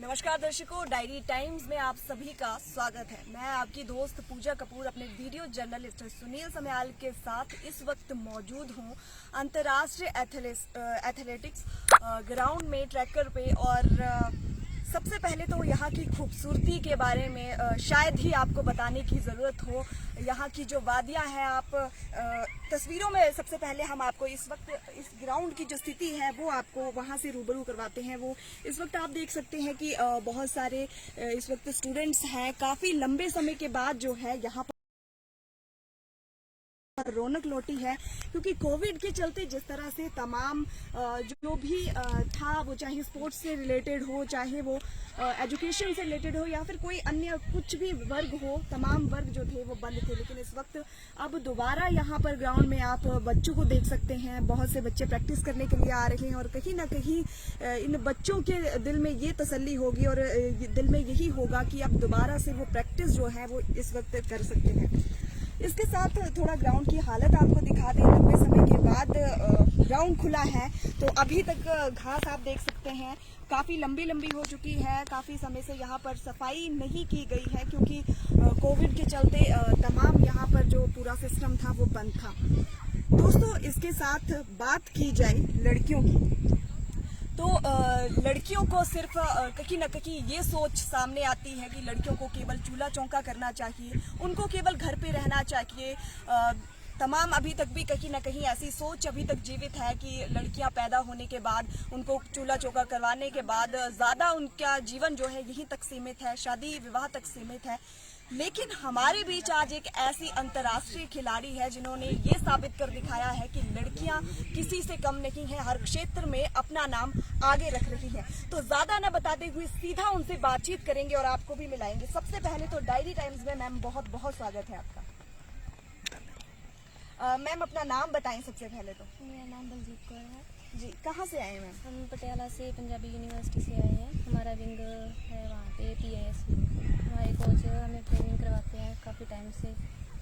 नमस्कार दर्शकों, diary times में आप सभी का स्वागत है। मैं आपकी दोस्त पूजा कपूर अपने वीडियो जर्नलिस्ट सुनील समयाल के साथ इस वक्त मौजूद हूं अंतर्राष्ट्रीय एथलेटिक्स ग्राउंड में ट्रैकर पे। और सबसे पहले तो यहाँ की खूबसूरती के बारे में शायद ही आपको बताने की ज़रूरत हो। यहाँ की जो वादियाँ हैं, आप तस्वीरों में सबसे पहले हम आपको इस वक्त इस ग्राउंड की जो स्थिति है वो आपको वहाँ से रूबरू करवाते हैं। वो इस वक्त आप देख सकते हैं कि बहुत सारे इस वक्त स्टूडेंट्स हैं। काफ़ी लंबे समय के बाद जो है यहाँ पर रौनक लौटी है, क्योंकि कोविड के चलते जिस तरह से तमाम जो भी था, वो चाहे स्पोर्ट्स से रिलेटेड हो, चाहे वो एजुकेशन से रिलेटेड हो, या फिर कोई अन्य कुछ भी वर्ग हो, तमाम वर्ग जो थे वो बंद थे। लेकिन इस वक्त अब दोबारा यहाँ पर ग्राउंड में आप बच्चों को देख सकते हैं। बहुत से बच्चे प्रैक्टिस करने के लिए आ रहे हैं और कहीं ना कहीं इन बच्चों के दिल में ये तसल्ली होगी और दिल में यही होगा कि अब दोबारा से वो प्रैक्टिस जो है वो इस वक्त कर सकते हैं। इसके साथ थोड़ा ग्राउंड की हालत आपको दिखा दें। लंबे समय के बाद ग्राउंड खुला है, तो अभी तक घास आप देख सकते हैं काफ़ी लंबी हो चुकी है। काफ़ी समय से यहाँ पर सफाई नहीं की गई है, क्योंकि कोविड के चलते तमाम यहाँ पर जो पूरा सिस्टम था वो बंद था। दोस्तों, इसके साथ बात की जाए लड़कियों की, तो लड़कियों को सिर्फ कहीं न कहीं ये सोच सामने आती है कि लड़कियों को केवल चूल्हा चौंका करना चाहिए, उनको केवल घर पे रहना चाहिए। तमाम अभी तक भी कहीं ना कहीं ऐसी सोच अभी तक जीवित है कि लड़कियां पैदा होने के बाद उनको चूल्हा चौका करवाने के बाद ज़्यादा उनका जीवन जो है यहीं तक सीमित है, शादी विवाह तक सीमित है। लेकिन हमारे बीच आज एक ऐसी अंतर्राष्ट्रीय खिलाड़ी है जिन्होंने ये साबित कर दिखाया है कि लड़कियां किसी से कम नहीं है, हर क्षेत्र में अपना नाम आगे रख रही है। तो ज़्यादा न बताते हुए सीधा उनसे बातचीत करेंगे और आपको भी मिलाएंगे। सबसे पहले तो डायरी टाइम्स में मैम बहुत बहुत स्वागत है आपका। मैम, अपना नाम बताएं सबसे पहले तो। मेरा नाम बलजीत कौर है जी। कहाँ से आए मैम? हम पटियाला से पंजाबी यूनिवर्सिटी से आए हैं। हमारा विंग है वहाँ पे PIS। हमारे कोच हमें ट्रेनिंग करवाते हैं काफ़ी टाइम से।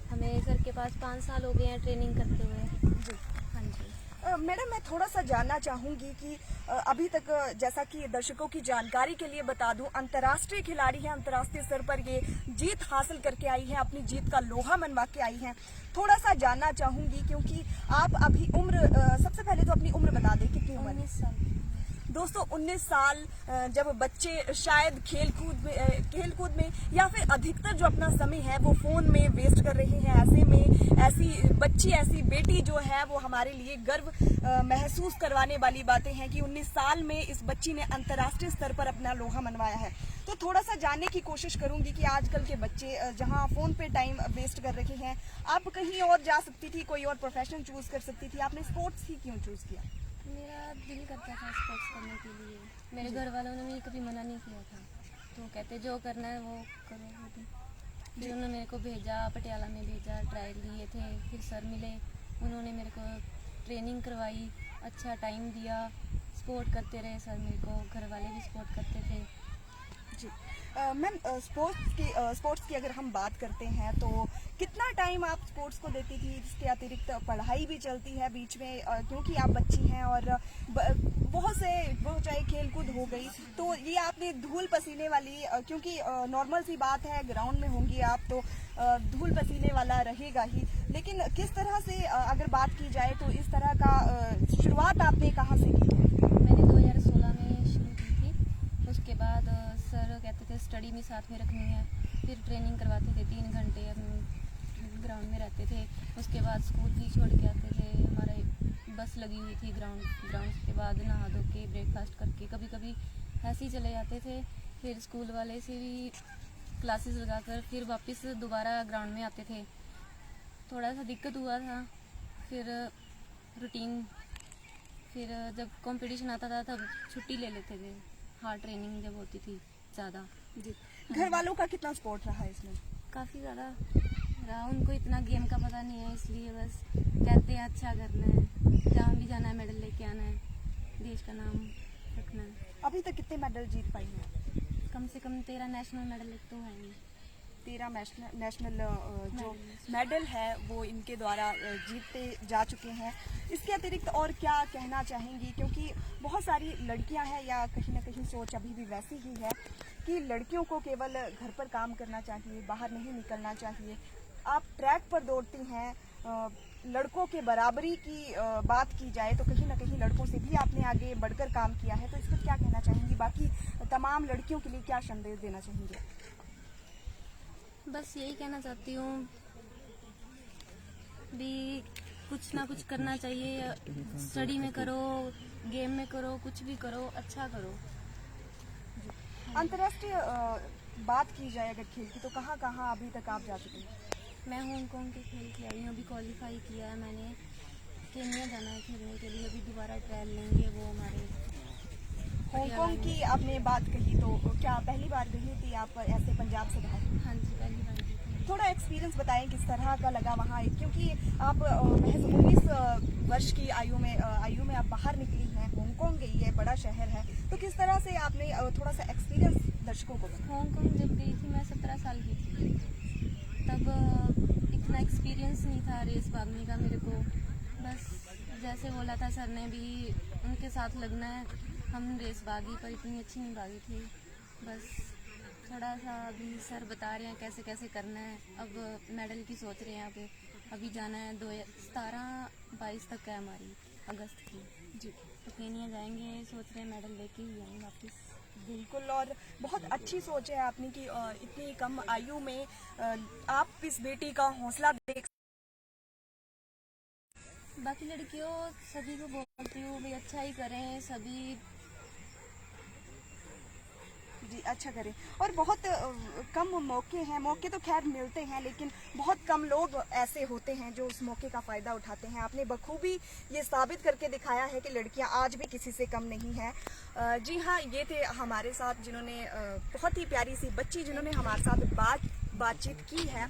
हमें सर के पास 5 साल हो गए हैं ट्रेनिंग करते हुए। जी। हाँ जी। मैडम, मैं थोड़ा सा जानना चाहूँगी कि अभी तक जैसा कि दर्शकों की जानकारी के लिए बता दूं, अंतर्राष्ट्रीय खिलाड़ी हैं, अंतर्राष्ट्रीय स्तर पर ये जीत हासिल करके आई हैं, अपनी जीत का लोहा मनवा के आई हैं। थोड़ा सा जानना चाहूँगी, क्योंकि आप अभी उम्र सबसे पहले तो अपनी उम्र बता दें, कितनी उम्र है? 19 साल। दोस्तों, 19 साल जब बच्चे शायद खेलकूद में या फिर अधिकतर जो अपना समय है वो फ़ोन में वेस्ट कर रहे हैं, ऐसे में ऐसी बेटी जो है वो हमारे लिए गर्व महसूस करवाने वाली बातें हैं कि 19 साल में इस बच्ची ने अंतर्राष्ट्रीय स्तर पर अपना लोहा मनवाया है। तो थोड़ा सा जानने की कोशिश करूंगी कि आजकल के बच्चे जहां फ़ोन पे टाइम वेस्ट कर रहे हैं, आप कहीं और जा सकती थी, कोई और प्रोफेशन चूज़ कर सकती थी, आपने स्पोर्ट्स ही क्यों चूज़ किया? मेरा दिल करता था स्पोर्ट्स करने के लिए। मेरे घर वालों ने मुझे कभी मना नहीं किया था, तो कहते जो करना है वो करो। फिर उन्होंने मेरे को भेजा, पटियाला में भेजा, ट्रायल लिए थे। फिर सर मिले, उन्होंने मेरे को ट्रेनिंग करवाई, अच्छा टाइम दिया, सपोर्ट करते रहे सर मेरे को, घर वाले भी सपोर्ट करते थे। जी। मैम, स्पोर्ट्स की अगर हम बात करते हैं तो कितना टाइम आप स्पोर्ट्स को देती थी? इसके अतिरिक्त पढ़ाई भी चलती है बीच में, क्योंकि आप बच्ची हैं और बहुत से वो चाहे खेल कूद हो गई, तो ये आपने धूल पसीने वाली, क्योंकि नॉर्मल सी बात है ग्राउंड में होंगी आप तो धूल पसीने वाला रहेगा ही। लेकिन किस तरह से अगर बात की जाए तो इस तरह का शुरुआत आपने कहाँ से की? मैंने 2016 में शुरू की थी। उसके बाद सर कहते थे स्टडी भी साथ में रखनी है। फिर ट्रेनिंग करवाते थे 3 घंटे, हम ग्राउंड में रहते थे। उसके बाद स्कूल भी छोड़ के आते थे। हमारे बस लगी हुई थी ग्राउंड के बाद नहा धो के ब्रेकफास्ट करके कभी कभी ऐसे ही चले जाते थे। फिर स्कूल वाले से भी क्लासेस लगाकर फिर वापस दोबारा ग्राउंड में आते थे। थोड़ा सा दिक्कत हुआ था, फिर रूटीन, फिर जब कंपटीशन आता था तब छुट्टी ले लेते थे, हार्ड ट्रेनिंग जब होती थी ज़्यादा। जी। घर वालों का कितना सपोर्ट रहा इसमें? काफ़ी ज़्यादा रहा। उनको इतना गेम का पता नहीं है, इसलिए बस कहते हैं अच्छा करना है, जहाँ भी जाना है मेडल लेके आना है, देश का नाम रखना है। अभी तक कितने मेडल जीत पाई हैं? कम से कम 13 नेशनल मेडल एक तो है। 13 नेशनल जो मेडल है वो इनके द्वारा जीतते जा चुके हैं। इसके अतिरिक्त और क्या कहना चाहेंगी, क्योंकि बहुत सारी लड़कियां हैं या कहीं ना कहीं सोच अभी भी वैसी ही है कि लड़कियों को केवल घर पर काम करना चाहिए, बाहर नहीं निकलना चाहिए। आप ट्रैक पर दौड़ती हैं, लड़कों के बराबरी की बात की जाए तो कहीं ना कहीं लड़कों से भी आपने आगे बढ़कर काम किया है, तो इस पर क्या कहना चाहेंगी? बाकी तमाम लड़कियों के लिए क्या संदेश देना चाहेंगे? बस यही कहना चाहती हूँ भी कुछ ना कुछ करना चाहिए, स्टडी में करो, गेम में करो, कुछ भी करो, अच्छा करो। अंतर्राष्ट्रीय बात की जाए अगर खेल की, तो कहाँ कहाँ अभी तक आप जा चुके हैं? मैं हांगकांग के खेल के आई हूँ, अभी क्वालिफाई किया है मैंने। केन्या जाना है खेलने के लिए, अभी दोबारा ट्रायल लेंगे वो हमारे। हांगकांग की आपने बात कही, तो क्या पहली बार गई थी आप ऐसे पंजाब से बाहर? हाँ जी, पहली बार गई थी। थोड़ा एक्सपीरियंस बताएं किस तरह का लगा वहाँ, क्योंकि आप महज 19 वर्ष की आयु में आप बाहर निकली हैं, हांगकांग गई है, बड़ा शहर है, तो किस तरह से आपने थोड़ा सा एक्सपीरियंस दर्शकों को बताया? हांगकांग जब गई थी मैं 17 साल की थी, तब इतना एक्सपीरियंस नहीं था रेस भागने का मेरे को। बस जैसे बोला था सर ने भी उनके साथ लगना है, हम रेस भागी पर इतनी अच्छी नहीं भागी थी। बस थोड़ा सा अभी सर बता रहे हैं कैसे कैसे करना है। अब मेडल की सोच रहे हैं, अभी जाना है 2017-22 तक है हमारी अगस्त की जी, तो केन्या जाएंगे, सोच रहे हैं मेडल लेके ही आएंगे वापस। बिल्कुल, और बहुत अच्छी सोच है आपने कि इतनी कम आयु में आप इस बेटी का हौसला देख। बाकी लड़कियों सभी को बोलती हूँ भाई अच्छा ही करें सभी। जी, अच्छा करें। और बहुत कम मौके हैं, मौके तो खैर मिलते हैं, लेकिन बहुत कम लोग ऐसे होते हैं जो उस मौके का फ़ायदा उठाते हैं। आपने बखूबी ये साबित करके दिखाया है कि लड़कियां आज भी किसी से कम नहीं हैं। जी हाँ, ये थे हमारे साथ जिन्होंने बहुत ही प्यारी सी बच्ची जिन्होंने हमारे साथ बातचीत की है।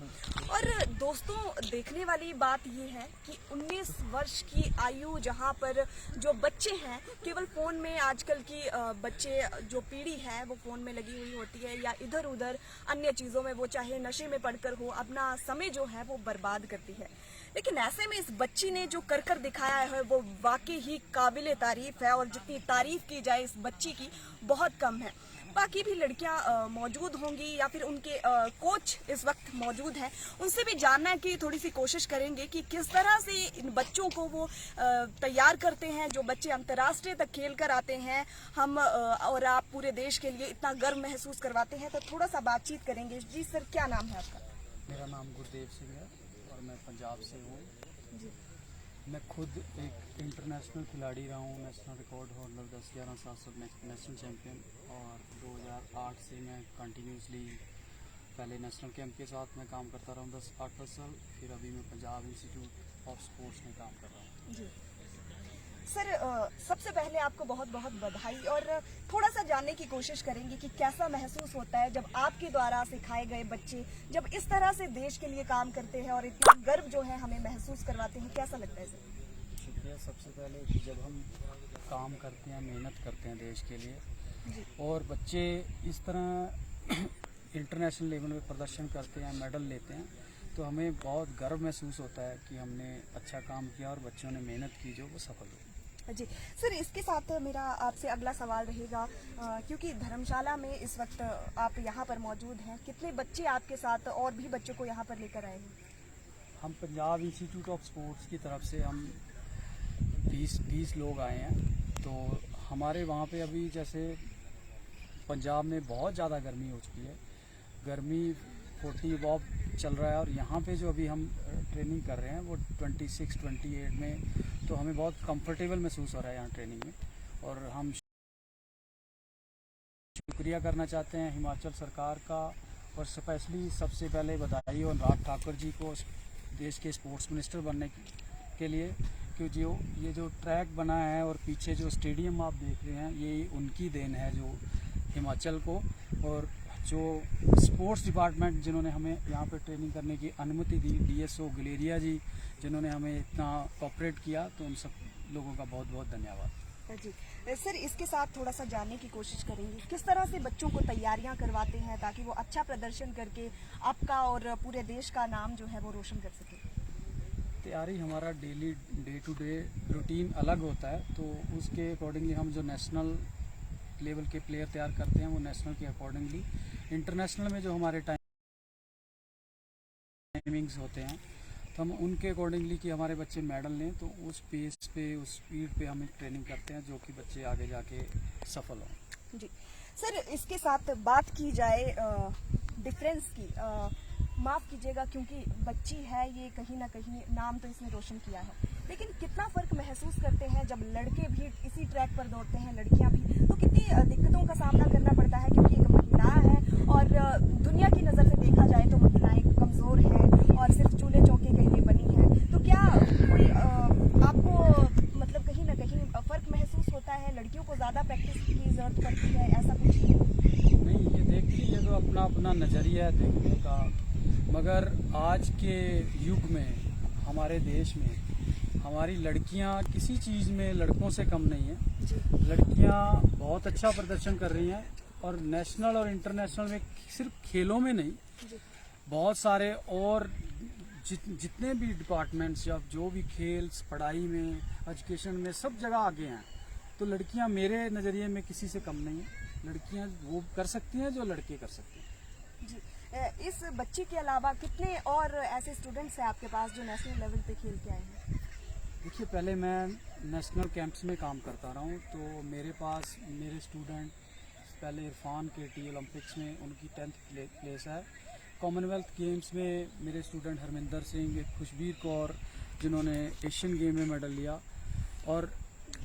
और दोस्तों, देखने वाली बात ये है कि 19 वर्ष की आयु, जहाँ पर जो बच्चे हैं केवल फ़ोन में, आजकल की बच्चे जो पीढ़ी है वो फ़ोन में लगी हुई होती है या इधर उधर अन्य चीज़ों में, वो चाहे नशे में पड़कर हो, अपना समय जो है वो बर्बाद करती है। लेकिन ऐसे में इस बच्ची ने जो कर कर दिखाया है वो वाकई ही काबिले तारीफ है, और जितनी तारीफ की जाए इस बच्ची की बहुत कम है। बाकी भी लड़कियां मौजूद होंगी या फिर उनके कोच इस वक्त मौजूद हैं, उनसे भी जानना की थोड़ी सी कोशिश करेंगे कि किस तरह से इन बच्चों को वो तैयार करते हैं, जो बच्चे अंतर्राष्ट्रीय तक खेल कर आते हैं। हम और आप पूरे देश के लिए इतना गर्व महसूस करवाते हैं, तो थोड़ा सा बातचीत करेंगे। जी सर, क्या नाम है आपका? मेरा नाम गुरदेव सिंह है और मैं पंजाब से हूँ। मैं खुद एक इंटरनेशनल खिलाड़ी रहा हूँ, national record holder 10-11 700 national champion, और 2008 से मैं कंटिन्यूसली पहले नेशनल कैंप के साथ मैं काम करता रहा हूँ 8-10 साल, फिर अभी मैं पंजाब इंस्टीट्यूट ऑफ स्पोर्ट्स में काम कर रहा हूँ। जी सर, सबसे पहले आपको बहुत बहुत बधाई, और थोड़ा सा जानने की कोशिश करेंगे कि कैसा महसूस होता है जब आपके द्वारा सिखाए गए बच्चे जब इस तरह से देश के लिए काम करते हैं और इतना गर्व जो है हमें महसूस करवाते हैं, कैसा लगता है सर? शुक्रिया। सबसे पहले कि जब हम काम करते हैं, मेहनत करते हैं देश के लिए, और बच्चे इस तरह इंटरनेशनल लेवल पे प्रदर्शन करते हैं, मेडल लेते हैं, तो हमें बहुत गर्व महसूस होता है कि हमने अच्छा काम किया और बच्चों ने मेहनत की जो वो सफल हुई। जी सर, इसके साथ मेरा आपसे अगला सवाल रहेगा, क्योंकि धर्मशाला में इस वक्त आप यहाँ पर मौजूद हैं, कितने बच्चे आपके साथ और भी बच्चों को यहाँ पर लेकर आए हैं? हम पंजाब इंस्टीट्यूट ऑफ स्पोर्ट्स की तरफ से हम 20 लोग आए हैं। तो हमारे वहाँ पे अभी जैसे पंजाब में बहुत ज़्यादा गर्मी हो चुकी है, गर्मी 40 अबव चल रहा है, और यहाँ पे जो अभी हम ट्रेनिंग कर रहे हैं वो 26-28 में, तो हमें बहुत कंफर्टेबल महसूस हो रहा है यहाँ ट्रेनिंग में। और हम शुक्रिया करना चाहते हैं हिमाचल सरकार का, और स्पेशली सबसे पहले बधाई और अनुराग ठाकुर जी को देश के स्पोर्ट्स मिनिस्टर बनने के लिए, क्योंकि ये जो ट्रैक बना है और पीछे जो स्टेडियम आप देख रहे हैं, ये उनकी देन है जो हिमाचल को, और जो स्पोर्ट्स डिपार्टमेंट जिन्होंने हमें यहाँ पर ट्रेनिंग करने की अनुमति दी, DSO गलेरिया जी जिन्होंने हमें इतना कोऑपरेट किया, तो उन सब लोगों का बहुत बहुत धन्यवाद। जी सर, इसके साथ थोड़ा सा जानने की कोशिश करेंगे किस तरह से बच्चों को तैयारियां करवाते हैं ताकि वो अच्छा प्रदर्शन करके आपका और पूरे देश का नाम जो है वो रोशन कर सके। तैयारी हमारा daily day to day routine अलग होता है, तो उसके अकॉर्डिंगली हम जो नेशनल लेवल के प्लेयर तैयार करते हैं वो नेशनल के अकॉर्डिंगली, इंटरनेशनल में जो हमारे टाइमिंग्स होते हैं तो हम उनके अकॉर्डिंगली कि हमारे बच्चे मेडल लें, तो उस पेस पे उस स्पीड पे हम ट्रेनिंग करते हैं जो कि बच्चे आगे जाके सफल हों। जी सर, इसके साथ बात की जाए डिफरेंस की, माफ़ कीजिएगा क्योंकि बच्ची है ये, कहीं ना कहीं नाम तो इसने रोशन किया है, लेकिन कितना फ़र्क महसूस करते हैं जब लड़के भी इसी ट्रैक पर दौड़ते हैं, लड़कियां भी, तो कितनी दिक्कतों का सामना करना पड़ता है क्योंकि एक महिला है और दुनिया की नज़र से देखा जाए तो महिलाएं कमज़ोर हैं और सिर्फ चूल्हे चौके के लिए बनी हैं। तो क्या कोई आपको मतलब कहीं ना कहीं फ़र्क महसूस होता है, लड़कियों को ज़्यादा प्रैक्टिस की ज़रूरत पड़ती है, ऐसा कुछ? नहीं, ये देख लीजिए तो अपना अपना नज़रिया है देखने का, मगर आज के युग में हमारे देश में हमारी लड़कियां किसी चीज़ में लड़कों से कम नहीं है। लड़कियां बहुत अच्छा प्रदर्शन कर रही हैं और नेशनल और इंटरनेशनल में, सिर्फ खेलों में नहीं, बहुत सारे और जितने भी डिपार्टमेंट्स या जो भी खेल, पढ़ाई में, एजुकेशन में, सब जगह आगे हैं। तो लड़कियां मेरे नज़रिए में किसी से कम नहीं है। लड़कियां वो कर सकती हैं जो लड़के कर सकते हैं। जी, इस बच्ची के अलावा कितने और ऐसे स्टूडेंट्स हैं आपके पास जो नेशनल लेवल पे खेल के आए हैं? देखिए, पहले मैं नेशनल कैंप्स में काम करता रहा हूँ, तो मेरे पास मेरे स्टूडेंट पहले इरफान केटी ओलंपिक्स में उनकी 10th प्लेस है। कॉमनवेल्थ गेम्स में मेरे स्टूडेंट हरमिंदर सिंह, खुशबीर कौर जिन्होंने एशियन गेम में मेडल लिया, और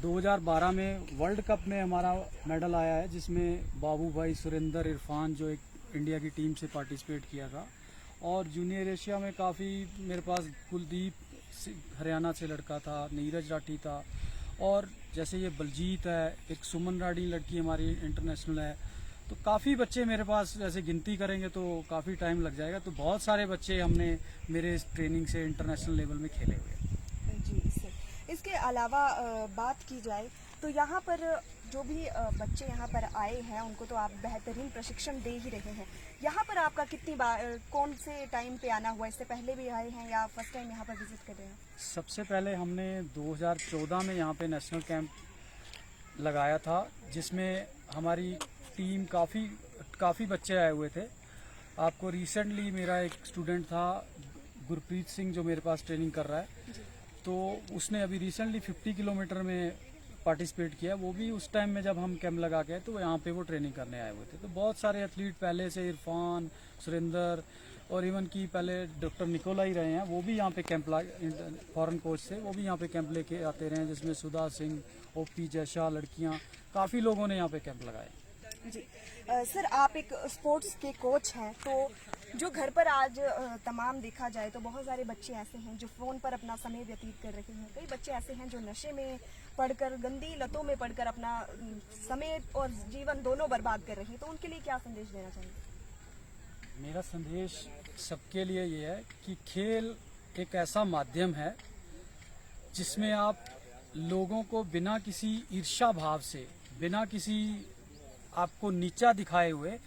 2012 में वर्ल्ड कप में हमारा मेडल आया है जिसमें बाबू भाई, सुरेंदर, इरफान जो एक इंडिया की टीम से पार्टिसिपेट किया था। और जूनियर एशिया में काफ़ी मेरे पास कुलदीप हरियाणा से लड़का था, नीरज राठी था, और जैसे ये बलजीत है, एक सुमन राठी लड़की हमारी इंटरनेशनल है। तो काफ़ी बच्चे मेरे पास, जैसे गिनती करेंगे तो काफ़ी टाइम लग जाएगा। तो बहुत सारे बच्चे हमने मेरे इस ट्रेनिंग से इंटरनेशनल लेवल में खेले हुए हैं। जी सर, इसके अलावा बात की जाए तो यहाँ पर जो भी बच्चे यहाँ पर आए हैं उनको तो आप बेहतरीन प्रशिक्षण दे ही रहे हैं। यहाँ पर आपका कितनी बार, कौन से टाइम पे आना हुआ, इससे पहले भी आए हैं या फर्स्ट टाइम यहाँ पर विजिट कर रहे हैं? सबसे पहले हमने 2014 में यहाँ पे नेशनल कैंप लगाया था जिसमें हमारी टीम काफ़ी बच्चे आए हुए थे। आपको रिसेंटली मेरा एक स्टूडेंट था गुरप्रीत सिंह जो मेरे पास ट्रेनिंग कर रहा है, तो उसने अभी रिसेंटली 50 किलोमीटर में पार्टिसिपेट किया। वो भी उस टाइम में जब हम कैंप लगा के तो यहाँ पे वो ट्रेनिंग करने आए हुए थे। तो बहुत सारे एथलीट पहले से, इरफान, सुरेंदर, और इवन की पहले डॉक्टर निकोला ही रहे हैं, वो भी यहाँ पे कैंप फॉरेन कोच से वो भी यहाँ पे कैंप लेके आते रहे हैं, जिसमें सुधा सिंह, ओपी जैसा लड़कियाँ, काफ़ी लोगों ने यहाँ पे कैंप लगाए। जी सर, आप एक स्पोर्ट्स के कोच हैं, तो जो घर पर आज तमाम देखा जाए तो बहुत सारे बच्चे ऐसे हैं जो फ़ोन पर अपना समय व्यतीत कर रहे हैं। कई बच्चे ऐसे हैं जो नशे में पढ़कर, गंदी लतों में पढ़कर अपना समय और जीवन दोनों बर्बाद कर रहे हैं। तो उनके लिए क्या संदेश देना चाहिए? मेरा संदेश सबके लिए ये है कि खेल एक ऐसा माध्यम है जिसमें आप लोगों को बिना किसी ईर्ष्या भाव से, बिना किसी आपको नीचा दिखाए हुए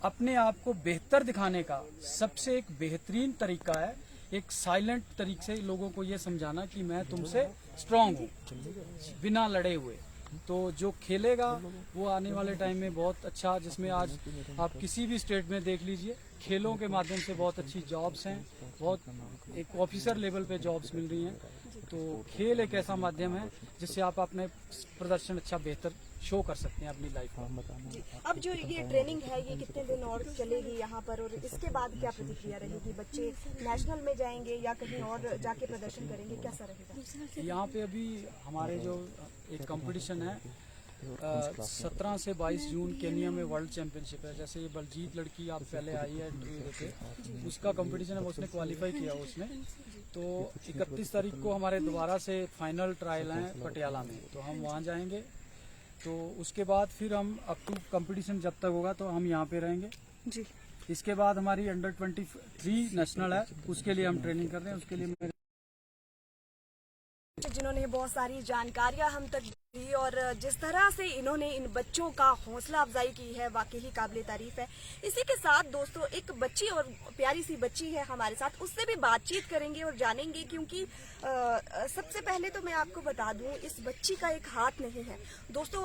अपने आप को बेहतर दिखाने का सबसे एक बेहतरीन तरीका है एक साइलेंट तरीके से लोगों को ये समझाना कि मैं तुमसे स्ट्रांग हूँ, बिना लड़े हुए। तो जो खेलेगा वो आने वाले टाइम में बहुत अच्छा, जिसमें आज आप किसी भी स्टेट में देख लीजिए, खेलों के माध्यम से बहुत अच्छी जॉब्स हैं, बहुत एक ऑफिसर लेवल पे जॉब्स मिल रही हैं। तो खेल एक ऐसा माध्यम है जिससे आप अपने प्रदर्शन अच्छा बेहतर शो कर सकते हैं अपनी लाइफ में। अब जो ये ट्रेनिंग है ये कितने दिन और चलेगी यहाँ पर, और इसके बाद क्या प्रतिक्रिया रहेगी? बच्चे नेशनल में जाएंगे या कहीं और जाके प्रदर्शन करेंगे, कैसा रहेगा? यहाँ पे अभी हमारे जो एक कंपटीशन है 17 से 22 जून केनिया में वर्ल्ड चैंपियनशिप है। जैसे ये बलजीत लड़की आप पहले आई है इंटरव्यू देके, उसका कंपटीशन है, उसने क्वालिफाई किया उसमें। तो 31 तारीख को हमारे दोबारा से फाइनल ट्रायल हैं पटियाला में, तो हम वहाँ जाएंगे। तो उसके बाद फिर हम अप टू कंपटीशन जब तक होगा तो हम यहाँ पे रहेंगे जी। इसके बाद हमारी अंडर 23 नेशनल है, उसके लिए हम ट्रेनिंग कर रहे हैं। उसके लिए जिन्होंने बहुत सारी जानकारियां हम तक और जिस तरह से इन्होंने इन बच्चों का हौसला अफजाई की है वाकई ही काबिल तारीफ है। इसी के साथ दोस्तों एक बच्ची और प्यारी सी बच्ची है हमारे साथ, उससे भी बातचीत करेंगे और जानेंगे, क्योंकि सबसे पहले तो मैं आपको बता दूं इस बच्ची का एक हाथ नहीं है दोस्तों,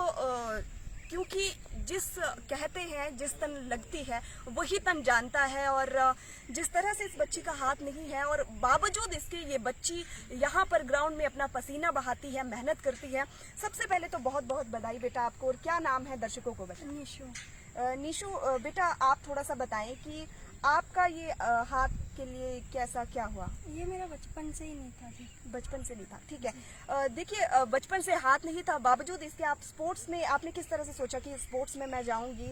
क्योंकि जिस कहते हैं जिस तन लगती है वही तन जानता है, और जिस तरह से इस बच्ची का हाथ नहीं है और बावजूद इसके ये बच्ची यहाँ पर ग्राउंड में अपना पसीना बहाती है, मेहनत करती है। सबसे पहले तो बहुत बहुत बधाई बेटा आपको। और क्या नाम है दर्शकों को बताएं? निशु। निशु बेटा आप थोड़ा सा बताएं कि आपका ये हाथ के लिए कैसा क्या हुआ? ये मेरा बचपन से ही नहीं था जी। बचपन से नहीं था, ठीक है। देखिए बचपन से हाथ नहीं था, बावजूद इसके आप स्पोर्ट्स में आपने किस तरह से सोचा कि स्पोर्ट्स में मैं जाऊंगी,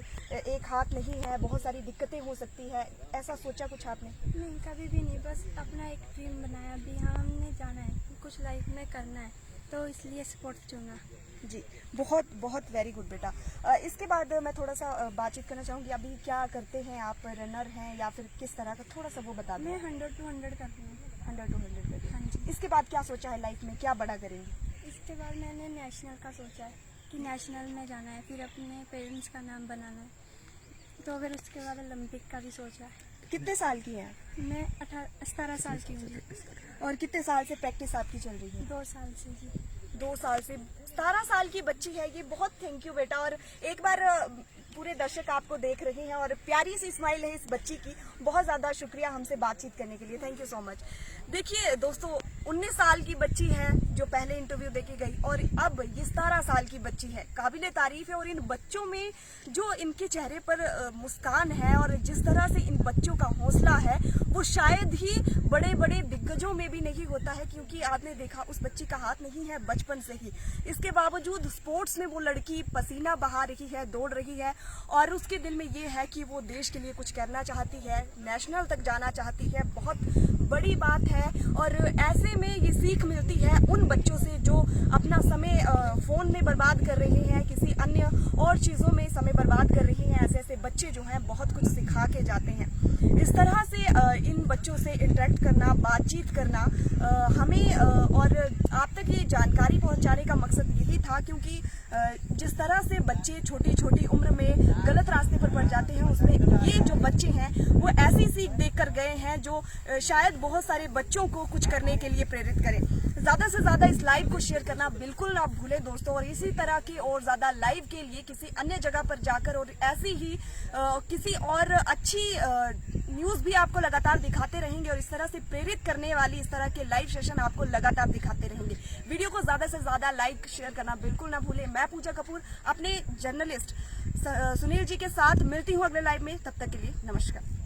एक हाथ नहीं है, बहुत सारी दिक्कतें हो सकती है, ऐसा सोचा कुछ आपने? नहीं, कभी भी नहीं, बस अपना एक ड्रीम बनाया भी, हाँ हमने जाना है, कुछ लाइफ में करना है, तो इसलिए स्पोर्ट्स चुना। जी बहुत बहुत वेरी गुड बेटा। इसके बाद मैं थोड़ा सा बातचीत करना चाहूँगी, अभी क्या करते हैं आप, रनर हैं या फिर किस तरह का, थोड़ा सा वो बता दें। मैं 100 to 100 कर रही हूँ। 100 to 100 करते हैं। हाँ जी। इसके बाद क्या सोचा है लाइफ में, क्या बड़ा करेंगे? इसके बाद मैंने नेशनल का सोचा है कि नेशनल में जाना है, फिर अपने पेरेंट्स का नाम बनाना है, तो फिर उसके बाद ओलंपिक का भी सोचा है। कितने साल की हैं? मैं 17 साल की हूँ जी। और कितने साल से प्रैक्टिस आपकी चल रही है? 2 साल से जी। 2 साल से। 17 साल की बच्ची है ये, बहुत थैंक यू बेटा। और एक बार पूरे दर्शक आपको देख रहे हैं और प्यारी सी स्माइल है इस बच्ची की, बहुत ज़्यादा शुक्रिया हमसे बातचीत करने के लिए, थैंक यू सो मच। देखिए दोस्तों 19 साल की बच्ची है जो पहले इंटरव्यू देके गई, और अब ये 17 साल की बच्ची है, काबिले तारीफ है। और इन बच्चों में जो इनके चेहरे पर मुस्कान है और जिस तरह से इन बच्चों का हौसला है वो शायद ही बड़े बड़े दिग्गजों में भी नहीं होता है, क्योंकि आपने देखा उस बच्ची का हाथ नहीं है बचपन से ही, इसके बावजूद स्पोर्ट्स में वो लड़की पसीना बहा रही है, दौड़ रही है, और उसके दिल में ये है कि वो देश के लिए कुछ करना चाहती है, नेशनल तक जाना चाहती है, बहुत बड़ी बात है। और ऐसे में ये सीख मिलती है उन बच्चों से जो अपना समय फोन में बर्बाद कर रहे हैं, किसी अन्य और चीज़ों में समय बर्बाद कर रहे हैं। ऐसे ऐसे बच्चे जो हैं बहुत कुछ सिखा के जाते हैं। इस तरह से इन बच्चों से इंटरेक्ट करना, बातचीत करना हमें और आप तक ये जानकारी पहुंचाने का मकसद यही था, क्योंकि जिस तरह से बच्चे छोटी छोटी उम्र में गलत रास्ते पर पड़ जाते हैं, उसमें ये जो बच्चे हैं वो ऐसी सीख देखकर गए हैं जो शायद बहुत सारे बच्चों को कुछ करने के लिए प्रेरित करें। ज़्यादा से ज़्यादा इस लाइव को शेयर करना बिल्कुल ना भूलें दोस्तों, और इसी तरह की और ज़्यादा लाइव के लिए किसी अन्य जगह पर जाकर और ऐसी ही किसी और अच्छी न्यूज़ भी आपको लगातार दिखाते रहेंगे, और इस तरह से प्रेरित करने वाली इस तरह के लाइव सेशन आपको लगातार दिखाते रहेंगे। वीडियो को ज़्यादा से ज़्यादा लाइक शेयर करना बिल्कुल ना भूलें। मैं पूजा कपूर अपने जर्नलिस्ट सुनील जी के साथ मिलती हूँ अगले लाइव में, तब तक के लिए नमस्कार।